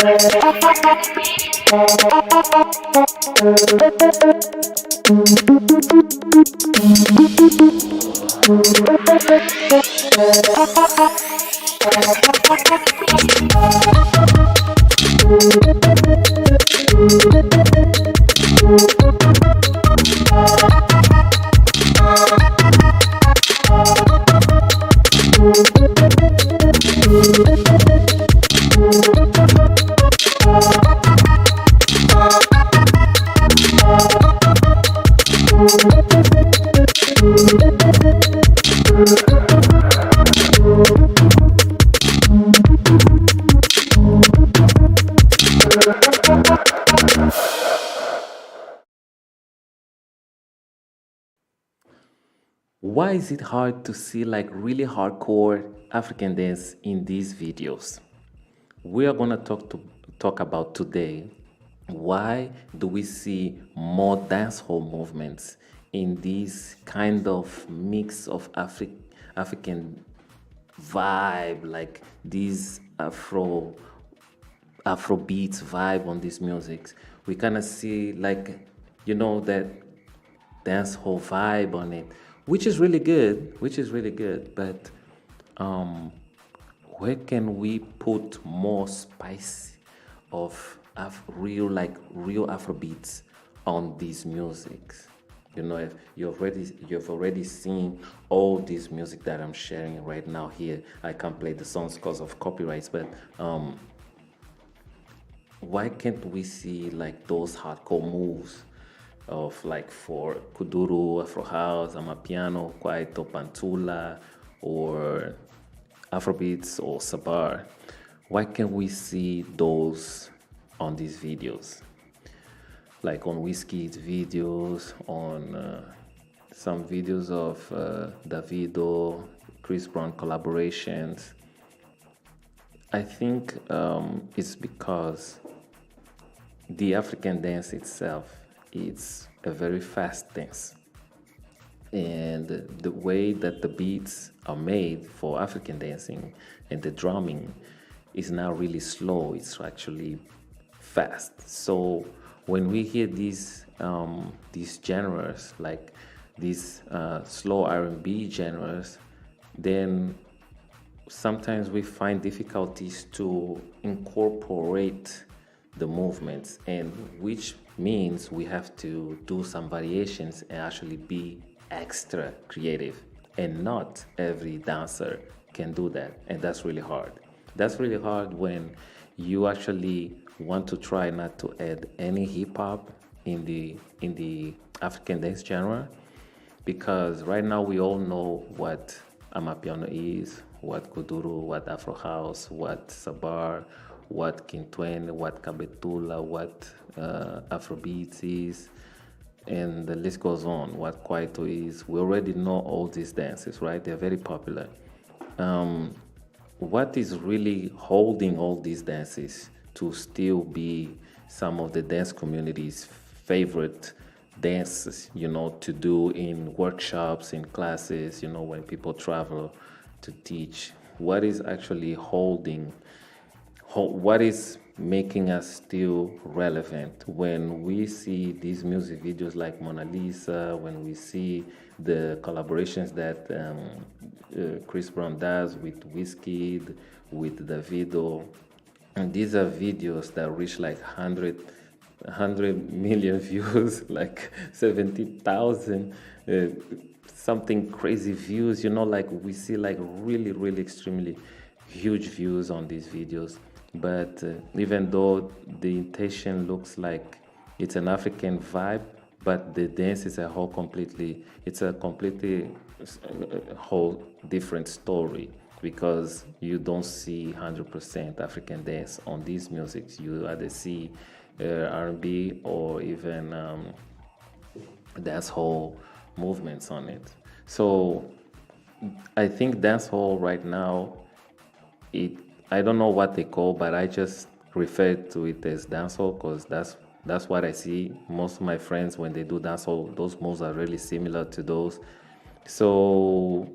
Why is it hard to see like really hardcore African dance in these videos? We are gonna talk about today why do we see more dancehall movements in this kind of mix of African vibe, like these Afrobeats vibe on these musics. We kind of see like that dance whole vibe on it, which is really good, But where can we put more spice of real Afrobeats on these musics? If you've already seen all this music that I'm sharing right now here. I can't play the songs because of copyrights, but why can't we see like those hardcore moves of like for Kuduro, Afro House, Amapiano, Kwaito, Pantula, or Afrobeats or Sabar? Why can't we see those on these videos? Like on Whiskey's videos, on some videos of Davido, Chris Brown collaborations. I think it's because the African dance itself is a very fast dance. And the way that the beats are made for African dancing and the drumming is now really slow. It's actually fast. So when we hear these genres, like these slow R&B genres, then sometimes we find difficulties to incorporate the movements, and which means we have to do some variations and actually be extra creative, and not every dancer can do that, and that's really hard. That's really hard when you actually want to try not to add any hip hop in the African dance genre, because right now we all know what Amapiano is, what Kuduro, what Afro House, what Sabar, what Kintwen, what Kabetula, what Afrobeats is, and the list goes on, what Kwaito is. We already know all these dances, right? They're very popular. What is really holding all these dances to still be some of the dance community's favorite dances, to do in workshops, in classes, when people travel to teach? What is actually what is making us still relevant when we see these music videos like Mona Lisa, when we see the collaborations that Chris Brown does with Wizkid, with Davido? And these are videos that reach like 100 million views, like 70,000, something crazy views, like we see like really, really extremely huge views on these videos. But even though the intention looks like it's an African vibe, but the dance is it's a completely whole different story, because you don't see 100% African dance on these musics. You either see R&B or even dancehall movements on it. So I think dancehall right now, I don't know what they call, but I just refer to it as dancehall because that's what I see. Most of my friends, when they do dancehall, those moves are really similar to those. So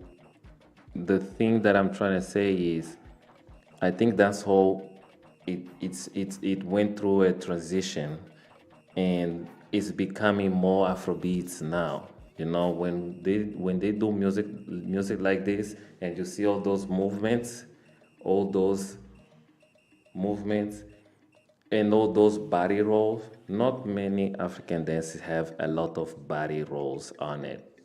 the thing that I'm trying to say is, I think dancehall it went through a transition, and it's becoming more Afrobeats now. You know, when they do music like this, and you see all those movements, and all those body rolls. Not many African dances have a lot of body rolls on it,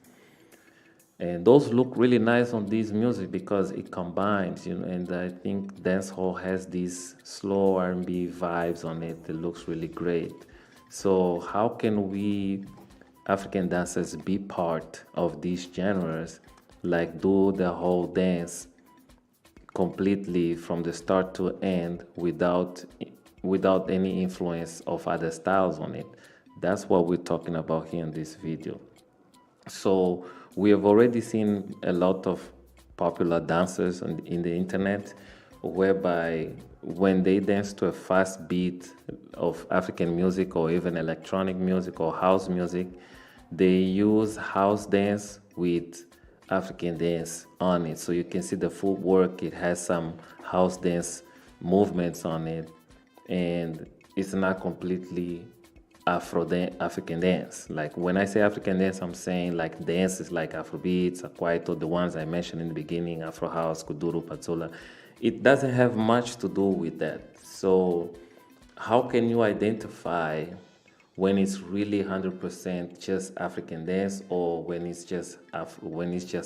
and those look really nice on this music because it combines, you know. And I think dancehall has these slow R&B vibes on it. It looks really great. So how can we African dancers be part of these genres, like do the whole dance completely from the start to end without any influence of other styles on it? That's what we're talking about here in this video. So we have already seen a lot of popular dancers in the internet, whereby when they dance to a fast beat of African music or even electronic music or house music, they use house dance with African dance on it. So you can see the footwork, it has some house dance movements on it, and it's not completely African dance. Like when I say African dance, I'm saying like dances like Afrobeats, Akwaito, the ones I mentioned in the beginning, Afro House, Kuduro, Patsola. It doesn't have much to do with that. So how can you identify when it's really 100% just African dance, or when it's just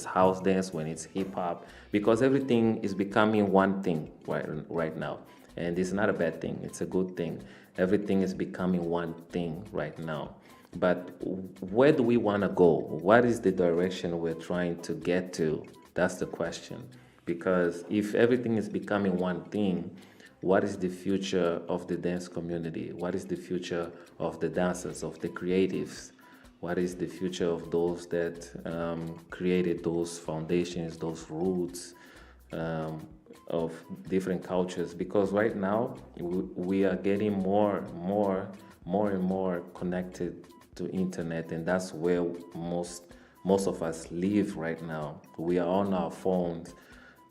house dance, when it's hip hop? Because everything is becoming one thing right now, and it's not a bad thing. It's a good thing. Everything is becoming one thing right now. But where do we want to go? What is the direction we're trying to get to? That's the question. Because if everything is becoming one thing, what is the future of the dance community? What is the future of the dancers, of the creatives? What is the future of those that created those foundations, those roots of different cultures? Because right now we are getting and more connected to internet, and that's where most of us live right now. We are on our phones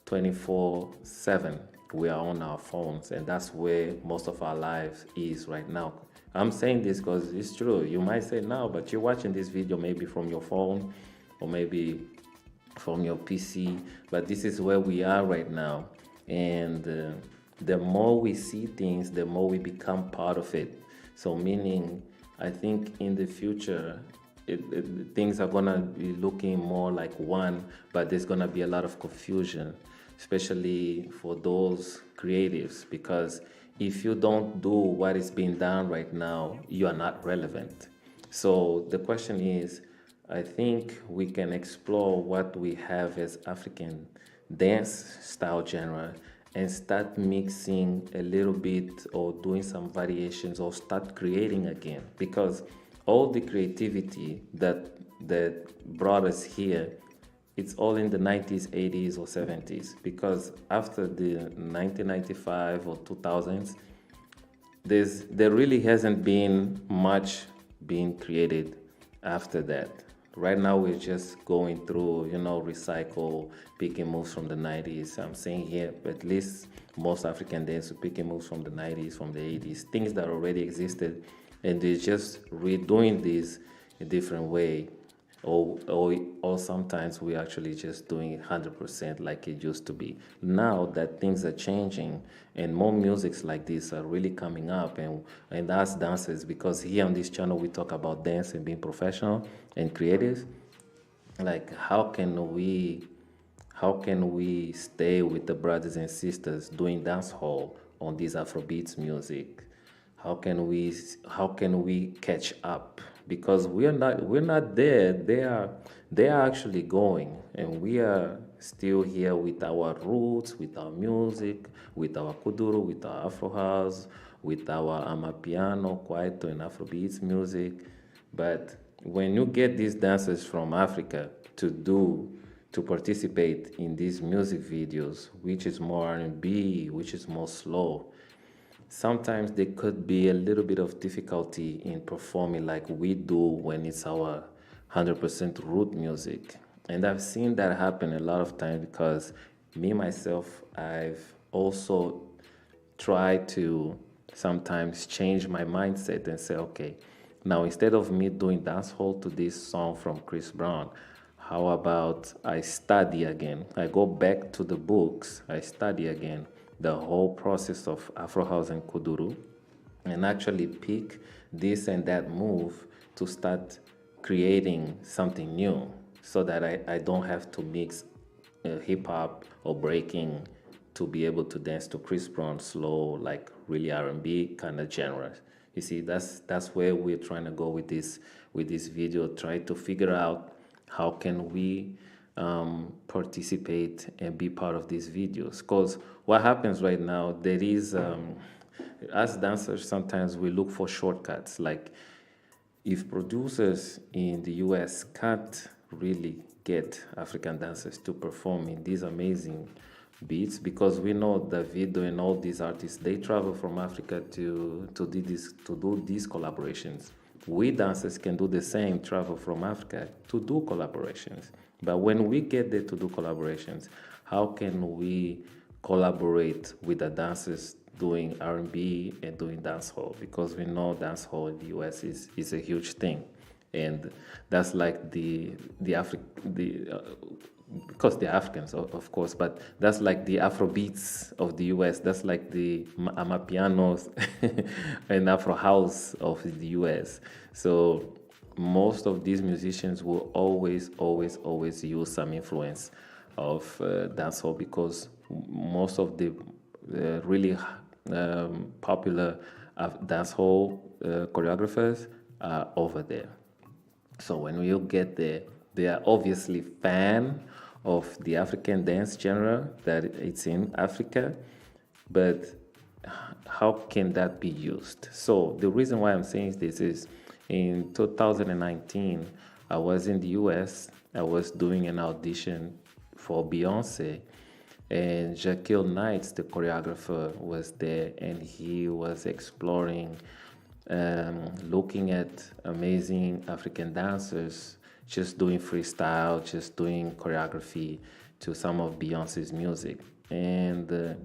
24/7. We are on our phones, and that's where most of our lives is right now. I'm saying this because it's true. You might say no, but you're watching this video maybe from your phone or maybe from your PC, but this is where we are right now. And the more we see things, the more we become part of it. So meaning, I think in the future, things are gonna be looking more like one, but there's gonna be a lot of confusion, especially for those creatives, because if you don't do what is being done right now, you are not relevant. So the question is, I think we can explore what we have as African dance style genre and start mixing a little bit or doing some variations or start creating again, because all the creativity that brought us here, it's all in the 90s, 80s, or 70s. Because after the 1995 or 2000s, there really hasn't been much being created after that. Right now, we're just going through, recycle, picking moves from the 90s. I'm saying here, at least most African dance are picking moves from the 90s, from the 80s, things that already existed, and they're just redoing this a different way. Or sometimes we're actually just doing it 100% like it used to be. Now that things are changing and more musics like this are really coming up, and us dancers, because here on this channel we talk about dance and being professional and creative, like how can we stay with the brothers and sisters doing dance hall on this Afrobeats music? How can we catch up? Because we're not there. They are actually going, and we are still here with our roots, with our music, with our kuduro, with our Afro house, with our amapiano, kwaito, and Afrobeats music. But when you get these dancers from Africa to participate in these music videos, which is more R&B, which is more slow, sometimes there could be a little bit of difficulty in performing like we do when it's our 100% root music. And I've seen that happen a lot of times, because me myself, I've also try to sometimes change my mindset and say, okay, now instead of me doing dancehall to this song from Chris Brown, how about I study again? I go back to the books, I study again the whole process of Afro House and Kuduro, and actually pick this and that move to start creating something new so that I don't have to mix hip hop or breaking to be able to dance to Chris Brown slow, like really R&B kind of genres. You see, that's where we're trying to go with this video. Try to figure out how can we participate and be part of these videos. Because what happens right now, there is as dancers sometimes we look for shortcuts. Like if producers in the US can't really get African dancers to perform in these amazing beats, because we know Davido and all these artists, they travel from Africa to do these collaborations. We dancers can do the same, travel from Africa to do collaborations. But when we get there to do collaborations, how can we collaborate with the dancers doing R&B and doing dancehall? Because we know dancehall in the US is a huge thing, and that's like because they're Africans, of course, but that's like the Afro beats of the US. That's like the Amapianos and Afro house of the US. So most of these musicians will always use some influence of dancehall, because most of the really popular dancehall choreographers are over there. So when you get there, they are obviously fan of the African dance genre that it's in Africa, but how can that be used? So the reason why I'm saying this is in 2019, I was in the US. I was doing an audition for Beyonce, and Jaquil Knights, the choreographer, was there, and he was exploring, looking at amazing African dancers, just doing freestyle, just doing choreography to some of Beyonce's music. And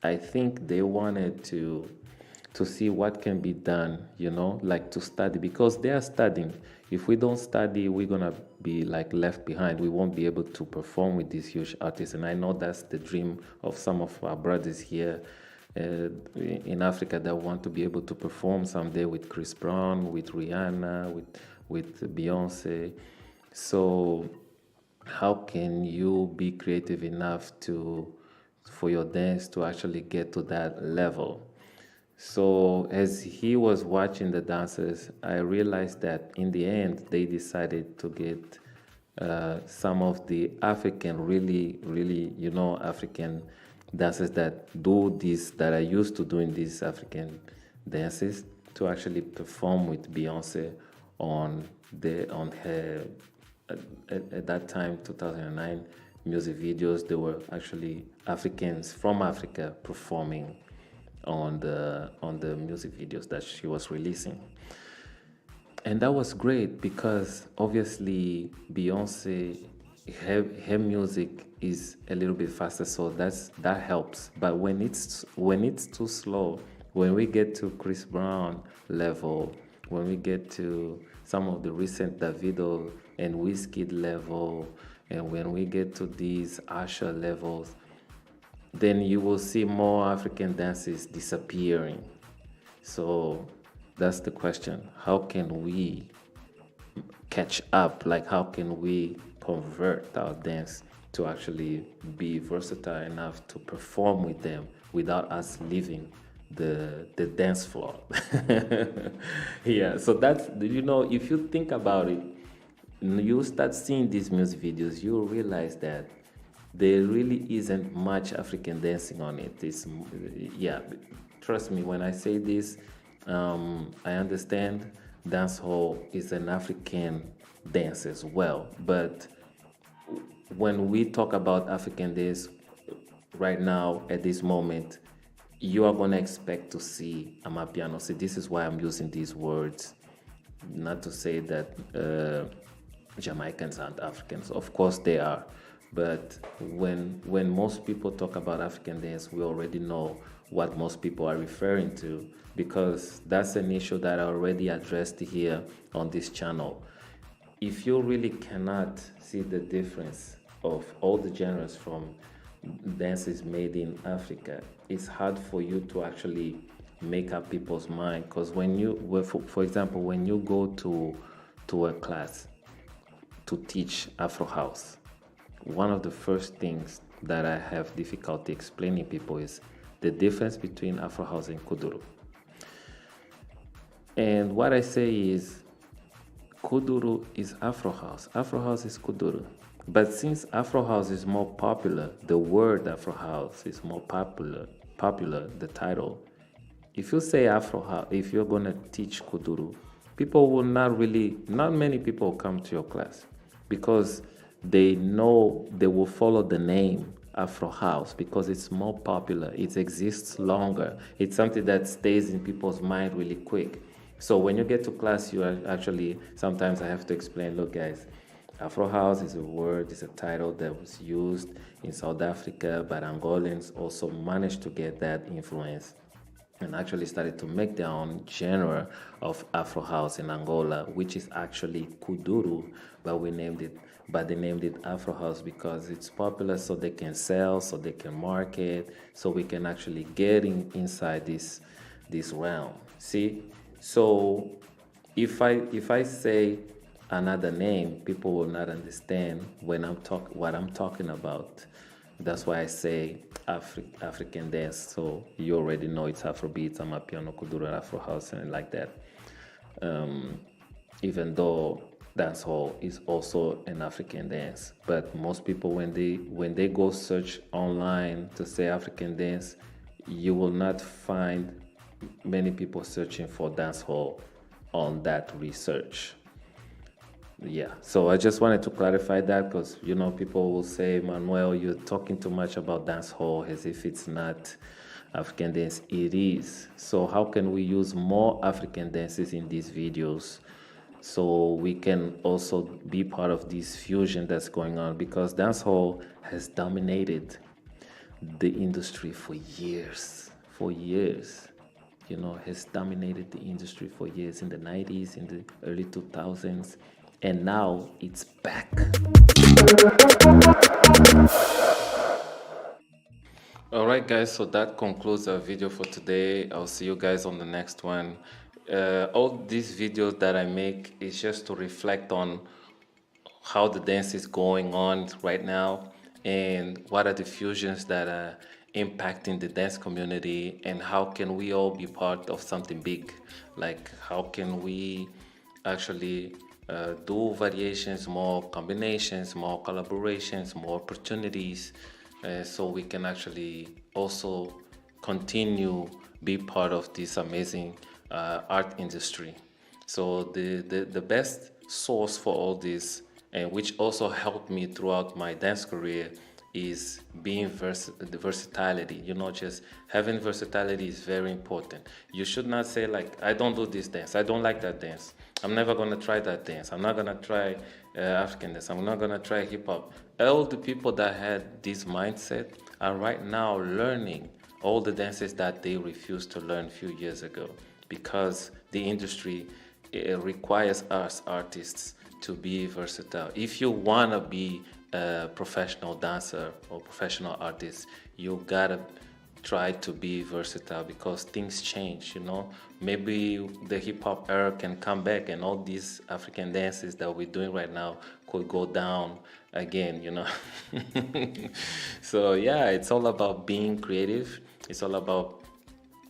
I think they wanted to see what can be done, like to study, because they are studying. If we don't study, we're gonna be like left behind. We won't be able to perform with these huge artists. And I know that's the dream of some of our brothers here in Africa that want to be able to perform someday with Chris Brown, with Rihanna, with Beyonce. So how can you be creative enough for your dance to actually get to that level? So as he was watching the dancers, I realized that in the end they decided to get some of the African, really, African dancers that do this, that are used to doing these African dances, to actually perform with Beyonce on her at that time, 2009, music videos. There were actually Africans from Africa performing on the music videos that she was releasing. And that was great, because obviously Beyonce, her music is a little bit faster, so that helps. But when it's too slow, when we get to Chris Brown level, when we get to some of the recent Davido and Wizkid level, and when we get to these Usher levels, then you will see more African dances disappearing. So that's the question. How can we catch up? Like, how can we convert our dance to actually be versatile enough to perform with them without us leaving the dance floor? Yeah, so that's, if you think about it, you start seeing these music videos, you realize that there really isn't much African dancing on it. Yeah, trust me when I say this. I understand dancehall is an African dance as well, but when we talk about African dance right now at this moment, you are gonna expect to see Amapiano. See, this is why I'm using these words, not to say that Jamaicans aren't Africans. Of course they are. But when most people talk about African dance, we already know what most people are referring to, because that's an issue that I already addressed here on this channel. If you really cannot see the difference of all the genres from dances made in Africa, it's hard for you to actually make up people's mind. Because for example, when you go to a class to teach Afro House, one of the first things that I have difficulty explaining people is the difference between Afro House and Kudro. And what I say is, Kuduro is Afro House. Afro House is Kuduro. But since Afro House is more popular, the word Afro House is more popular, the title. If you say Afro House, if you're going to teach Kuduro, people will not many people will come to your class, because they know they will follow the name Afro House because it's more popular, it exists longer, it's something that stays in people's mind really quick. So when you get to class, you are actually, sometimes I have to explain, look guys, Afro House is a word, is a title that was used in South Africa, but Angolans also managed to get that influence and actually started to make their own genre of Afro House in Angola, which is actually Kuduro, but they named it Afro House because it's popular, so they can sell, so they can market, so we can actually get inside this realm. See? So if I say another name, people will not understand what I'm talking about. That's why I say African dance. So you already know it's Afrobeats, Amapiano, Kuduro, Afro House, and like that. Even though dancehall is also an African dance, but most people when they go search online to say African dance, you will not find many people searching for dancehall on that research. Yeah, so I just wanted to clarify that, because people will say, Manuel, you're talking too much about dancehall as if it's not African dance. It is. So how can we use more African dances in these videos so we can also be part of this fusion that's going on? Because dancehall has dominated the industry for years. Has dominated the industry for years, in the 90s, in the early 2000s, and now it's back. All right, guys, so that concludes our video for today. I'll see you guys on the next one. All these videos that I make is just to reflect on how the dance is going on right now and what are the fusions that are impacting the dance community, and how can we all be part of something big. Like, how can we actually do variations, more combinations, more collaborations, more opportunities, so we can actually also continue be part of this amazing art industry. So the best source for all this, and which also helped me throughout my dance career, is being the versatility. Just having versatility is very important. You should not say, like, I don't do this dance, I don't like that dance, I'm never gonna try that dance, I'm not gonna try African dance, I'm not gonna try hip hop. All the people that had this mindset are right now learning all the dances that they refused to learn a few years ago, because the industry requires us artists to be versatile. If you wanna be a professional dancer or professional artist, you gotta try to be versatile, because things change. Maybe the hip-hop era can come back, and all these African dances that we're doing right now could go down again. So yeah, it's all about being creative, it's all about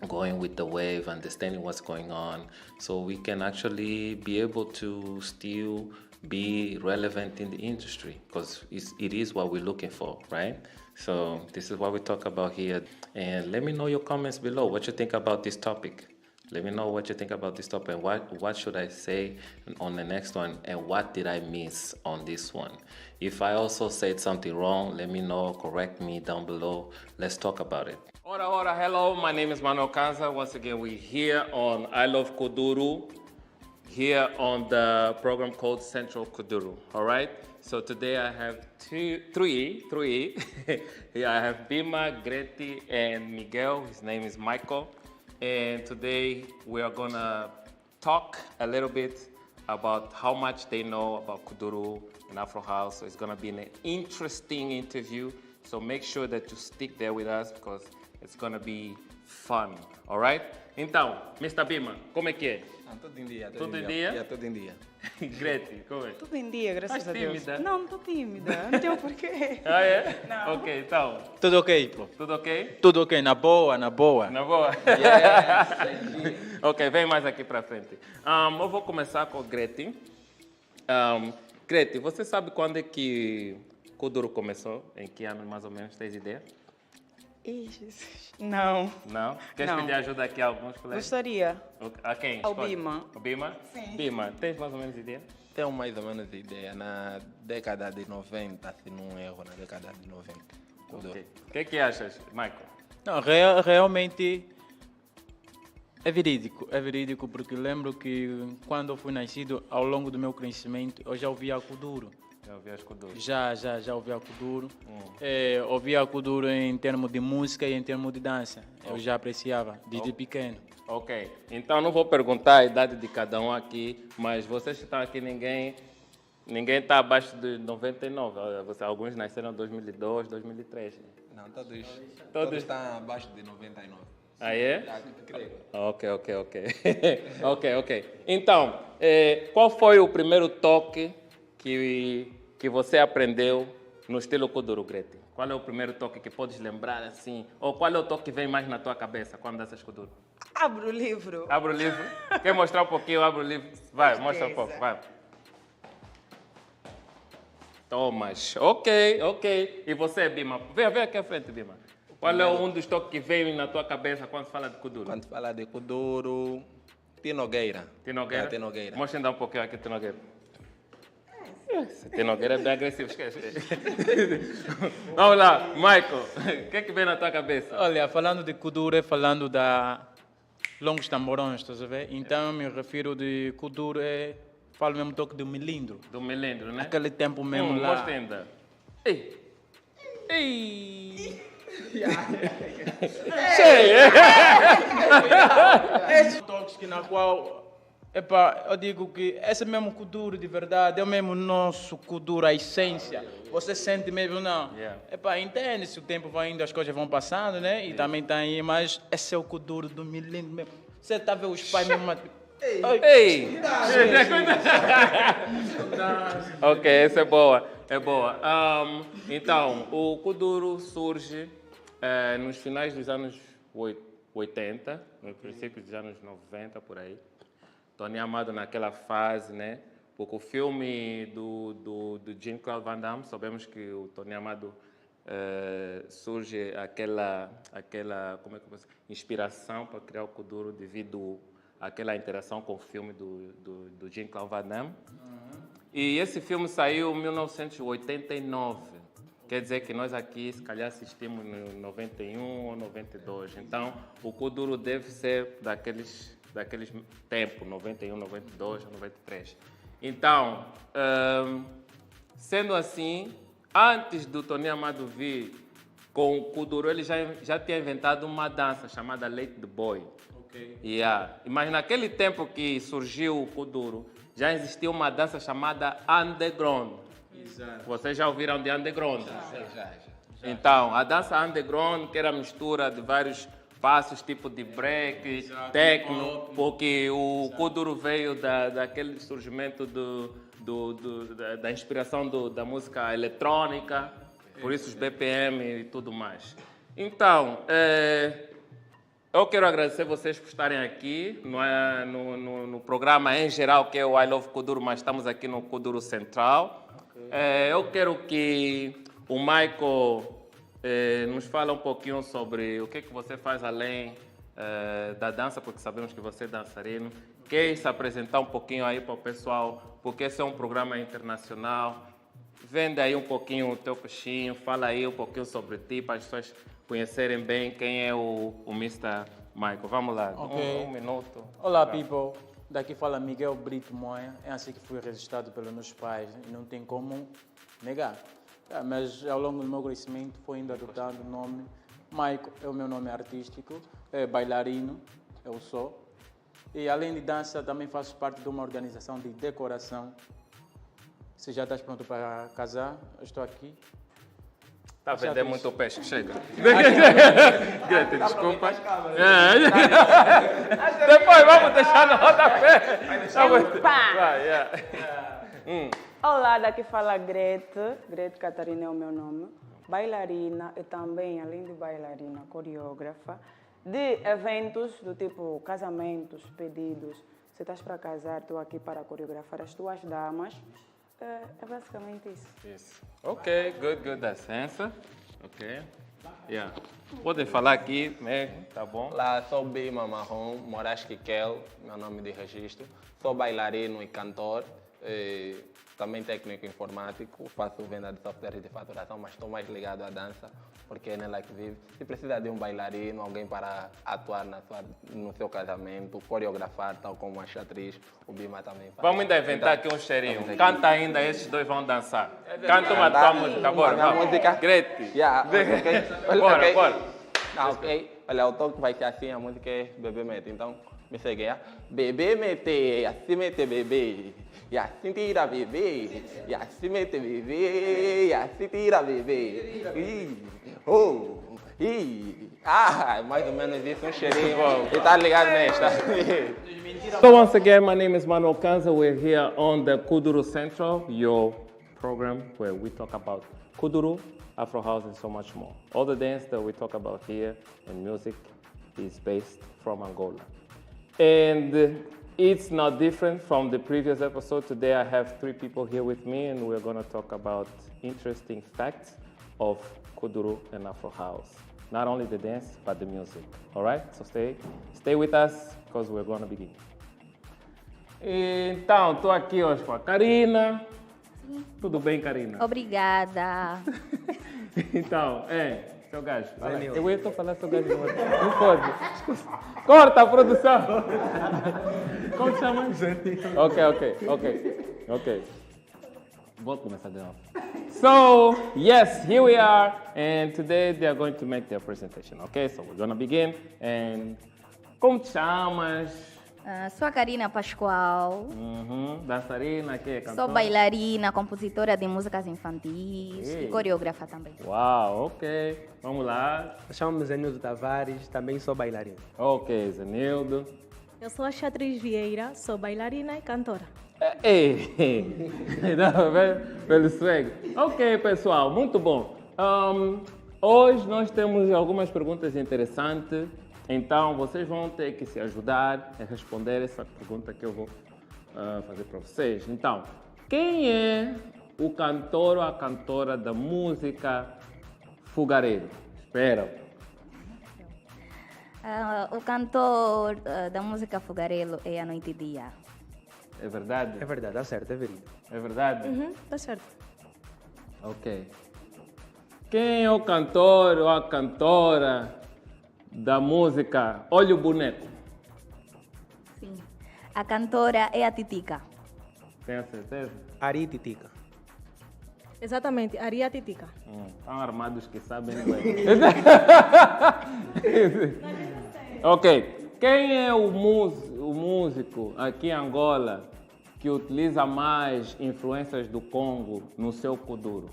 going with the wave, understanding what's going on, so we can actually be able to still be relevant in the industry, because it is what we're looking for, right? So this is what we talk about here. And let me know your comments below, what you think about this topic. Let me know what you think about this topic, and what should I say on the next one, and what did I miss on this one. If I also said something wrong, let me know, correct me down below. Let's talk about it. Ora, hello, my name is Manuel Kanza. Once again, we're here on I Love Kuduro. here on the program called Central Kuduro. All right. So today I have three. Here I have Bima, Greti, and Miguel. His name is Michael. And today we are gonna talk a little bit about how much they know about Kuduro and Afro House. So it's gonna be an interesting interview. So make sure that you stick there with us because it's gonna be fun. All right? Então, Mr. Bima, como é que é? Tudo em dia. Tudo em dia? Tudo em dia. Greti, como é? Tudo em dia, graças a Deus. Tímida? Não, não estou tímida. Não tenho porquê. Ah, é? Não. Ok, então. Tudo ok, pô. Tudo ok? Tudo ok, na boa. Na boa? Yes. Ok, vem mais aqui para frente. Eu vou começar com a Greti. Greti, você sabe quando é que Kuduro começou? Em que ano mais ou menos? Tens ideia? Ih, Jesus. Não. Não? Queres Não. pedir ajuda aqui a alguns colegas? Gostaria. A quem? Ao Escolhe. Bima. O Bima? Sim. Bima, tens mais ou menos ideia? Tenho mais ou menos ideia. Na década de 90, se não erro, na década de 90. Ok. O que achas, Michael? Não, realmente é verídico porque lembro que quando eu fui nascido, ao longo do meu crescimento, eu já ouvia Kuduro. Já ouvi as Kuduro? Já ouvia Kuduro. Ouvia Kuduro em termos de música e em termos de dança. Eu já apreciava desde pequeno. Ok, então não vou perguntar a idade de cada um aqui, mas vocês que estão aqui, ninguém está abaixo de 99. Alguns nasceram em 2002, 2003. Não, todos estão abaixo de 99. Ah, é? Creio. Ok. Ok. Então, qual foi o primeiro toque que você aprendeu no estilo Kuduro, Greti? Qual é o primeiro toque que podes lembrar assim? Ou qual é o toque que vem mais na tua cabeça quando danças Kuduro? Abro o livro. Abre o livro. Quer mostrar um pouquinho? Abre o livro. Vai, mostra um pouco. Vai. Tomas. Ok. E você, Bima? Vem aqui à frente, Bima. Qual é um dos toques que veio na tua cabeça quando se fala de Kuduro? Quando fala de Kuduro, Tinogueira. Tinogueira? Tinogueira. Mostra ainda um pouquinho aqui, Tinogueira. Tinogueira é bem agressivo, esquece. Vamos lá, Michael. O que é que vem na tua cabeça? Olha, falando de Kuduro, falando da longos tamborões, estás a ver? Então eu me refiro de Kuduro, falo mesmo toque do melindro. Do melindro, né? Aquele tempo mesmo lá. Mostra ainda. Ei! Esses toques que na qual, eu digo que esse mesmo Kuduro de verdade é o mesmo nosso Kuduro, a essência. Você sente mesmo, não? Yeah. Entende-se, o tempo vai indo, as coisas vão passando, né? E também tá aí, mas esse é o Kuduro do milênio mesmo. Você tá vendo os pais mesmo... Ei! Ok, essa é boa. Então, o Kuduro surge nos finais dos anos 80, no princípio dos anos 90, por aí. Tony Amado naquela fase, né? Porque o filme do Jean-Claude Van Damme, sabemos que o Tony Amado surge aquela como é que eu posso, inspiração para criar o Kuduro devido àquela interação com o filme do Jean-Claude Van Damme. E esse filme saiu em 1989. Quer dizer que nós aqui, se calhar, assistimos em 91 ou 92. Então, o Kuduro deve ser daqueles tempos, 91, 92, 93. Então, sendo assim, antes do Tony Amado vir com o Kuduro, ele já tinha inventado uma dança chamada Let the Boy. Mas naquele tempo que surgiu o Kuduro, já existia uma dança chamada Underground. Exato. Vocês já ouviram de Underground? Já. Então, a dança Underground, que era a mistura de vários passos, tipo de break, techno, porque o Kuduro veio daquele surgimento da inspiração da música eletrônica, por isso os BPM e tudo mais. Então, eu quero agradecer vocês por estarem aqui no programa em geral, que é o I Love Kuduro, mas estamos aqui no Kuduro Central. Eu quero que o Michael nos fale um pouquinho sobre o que você faz além da dança, porque sabemos que você é dançarino. Quer se apresentar um pouquinho aí para o pessoal, porque esse é um programa internacional. Vende aí um pouquinho o teu peixinho, fala aí um pouquinho sobre ti, para as pessoas conhecerem bem quem é o Mr. Michael. Vamos lá, Ok. um minuto. Olá, people. Daqui fala Miguel Brito Moia, é assim que fui registrado pelos meus pais e não tem como negar. Mas ao longo do meu crescimento foi indo adotando o nome. Maico é o meu nome artístico, é bailarino, eu sou. E além de dança, também faço parte de uma organização de decoração. Se já estás pronto para casar, eu estou aqui. Está a vender muito peixe, chega. Greta, desculpa. Depois vamos deixar no rodapé. Olá, daqui fala Grete. Grete Catarina é o meu nome. Bailarina e também, além de bailarina, coreógrafa de eventos do tipo casamentos, pedidos. Se estás para casar, estou aqui para coreografar as tuas damas. É basicamente isso. Isso. Ok, good, dá licença. Ok. Yeah. Podem falar aqui, né? Tá bom? Lá sou Bima Marrom, Moraes Kikel, meu nome de registro. Sou bailarino e cantor, também técnico informático, faço venda de software de faturação, mas estou mais ligado à dança, porque é nela que vivo. Se precisa de um bailarino, alguém para atuar no seu casamento, coreografar, tal como a atriz, o Bima também faz. Vamos ainda inventar aqui um cheirinho. Canta ainda, esses dois vão dançar. Canta uma tua música, bora. A música? Grete. Yeah, okay. Bora, bora. Ah, ok. Olha, o toque vai ser assim, a música é Bebê Mete. Então, me segue, yeah? Bebê mete, assim mete bebê. E assim tira bebê. E assim mete bebê. E assim tira bebê. Mais ou menos isso, um cheirinho. E tá ligado nesta. So once again, my name is Manuel Kanza. We're here on the Kudro Central, your program where we talk about Kudro, Afro House, and so much more. All the dance that we talk about here and music is based from Angola. And it's not different from the previous episode. Today I have 3 people here with me and we're going to talk about interesting facts of Kuduro and Afro House. Not only the dance, but the music. All right? So stay with us because we're going to begin. Então, estou aqui hoje com a Karina. Sim. Tudo bem, Karina? Obrigada. Então, seu gajo. Eu ia falar seu gajo. Não pode. Corta a produção. Como chama? Ok. Vou começar de novo. So, yes, here we are. And today they are going to make their presentation. Okay, so we're going to begin. And como te chamas? Sou a Karina Pascoal. Dançarina, que cantora? Sou bailarina, compositora de músicas infantis e coreógrafa também. Uau, ok. Vamos lá. Chamo-me Zenildo Tavares, também sou bailarino. Ok, Zenildo. Eu sou a Atriz Vieira, sou bailarina e cantora. Pelo swag. Ok, pessoal, muito bom. Hoje nós temos algumas perguntas interessantes. Então, vocês vão ter que se ajudar a responder essa pergunta que eu vou fazer para vocês. Então, quem é o cantor ou a cantora da música fogareiro? Espera. O cantor da música fogarelo é a Noite e Dia. É verdade? É verdade, dá certo, é verídico. É verdade? Tá certo. Ok. Quem é o cantor ou a cantora da música Olha o Boneco? Sim. A cantora é a Titica. Tenho certeza? Ari Titica. Exatamente, Aria Titica. Estão armados que sabem bem. Ok. Quem é o músico aqui em Angola que utiliza mais influências do Congo no seu Kuduro?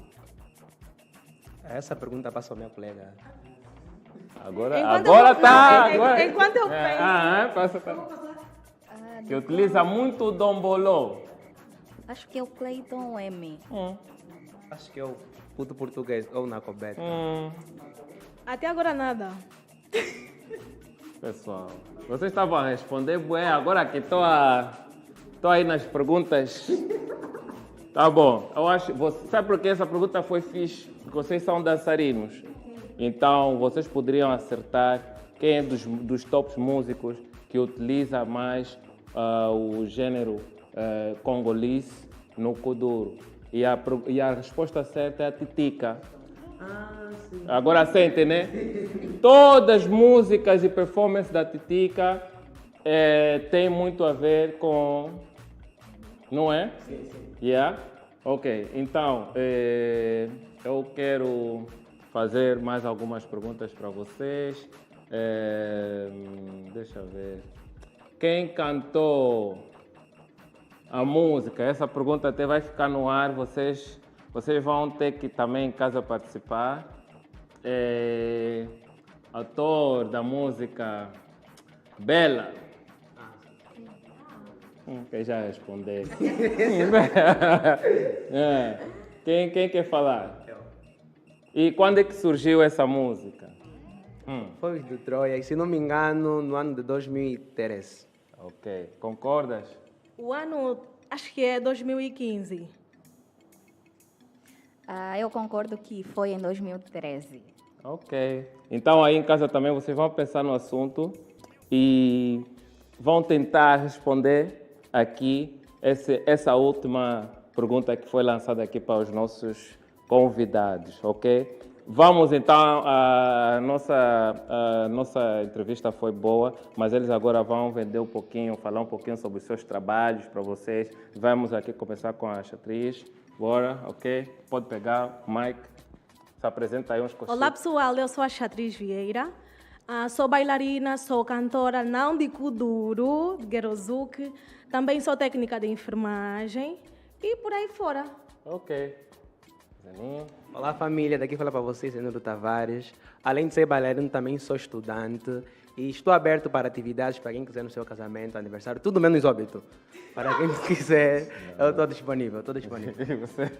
Essa pergunta passa ao meu colega. Agora Enquanto eu penso. Passa. Que utiliza muito o dombolô. Acho que é o Clayton M. Acho que é o puto português ou na coberta. Até agora nada. Pessoal, vocês estavam a responder, bué, agora que estou aí nas perguntas. Tá bom, eu acho, sabe por que essa pergunta foi fixe? Porque vocês são dançarinos. Então, vocês poderiam acertar quem é dos tops músicos que utiliza mais o gênero congolês no Kuduro. E a resposta certa é a Titica. Sim. Agora sente, né? Todas as músicas e performances da Titica tem muito a ver com... Não é? Sim, sim. Yeah? Ok, então, eu quero fazer mais algumas perguntas para vocês. Deixa eu ver. Quem cantou a música? Essa pergunta até vai ficar no ar. Vocês vão ter que também em casa participar. Autor da música Bela. Quem já respondeu? Quem quer falar? E quando é que surgiu essa música? Foi do Troia, e se não me engano, no ano de 2013. Ok. Concordas? O ano, acho que é 2015. Eu concordo que foi em 2013. Ok. Então aí em casa também vocês vão pensar no assunto e vão tentar responder aqui essa última pergunta que foi lançada aqui para os nossos convidados, ok? Vamos então, a nossa entrevista foi boa, mas eles agora vão vender um pouquinho, falar um pouquinho sobre os seus trabalhos para vocês. Vamos aqui começar com a atriz. Bora, ok? Pode pegar o mic. Se apresenta aí uns coxinhos. Olá pessoal, eu sou a Xatriz Vieira. Sou bailarina, sou cantora não de Kudro, de Guerozuc. Também sou técnica de enfermagem e por aí fora. Ok. Zaninho. Olá família, daqui fala para vocês, Senhor Tavares. Além de ser bailarino, também sou estudante e estou aberto para atividades para quem quiser no seu casamento, aniversário, tudo menos óbito. Para quem quiser, eu estou disponível, E você?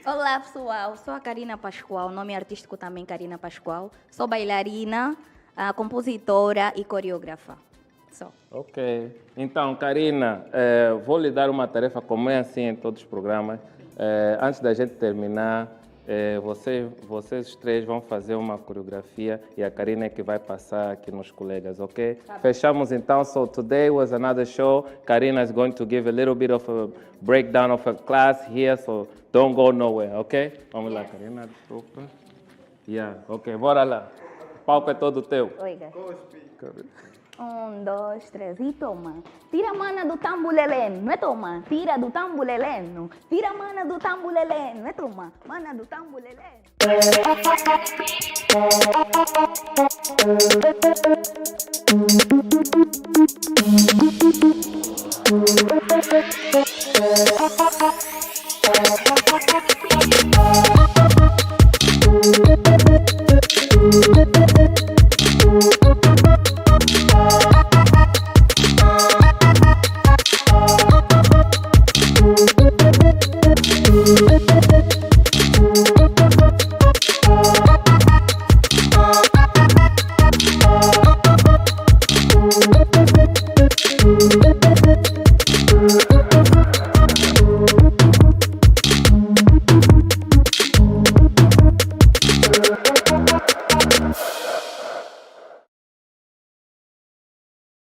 Olá, pessoal. Sou a Karina Pascoal. Nome artístico também Karina Pascoal. Sou bailarina, compositora e coreógrafa. Só. Ok. Então, Karina, vou lhe dar uma tarefa, como é assim em todos os programas. Antes da gente terminar, vocês três vão fazer uma coreografia e a Karina é que vai passar aqui nos colegas, ok? Fechamos então. So today was another show. Karina is going to give a little bit of a breakdown of her class here, so don't go nowhere, ok? Vamos lá, Karina, desculpa. Yeah, ok, bora lá. O palco é todo teu. Oiga. 1, 2, 3 e toma. Tira a mana do tambuleleno, é toma. Tira do tambuleleno. Tira a mana do tambuleleno, é toma. Mana do tambuleleno.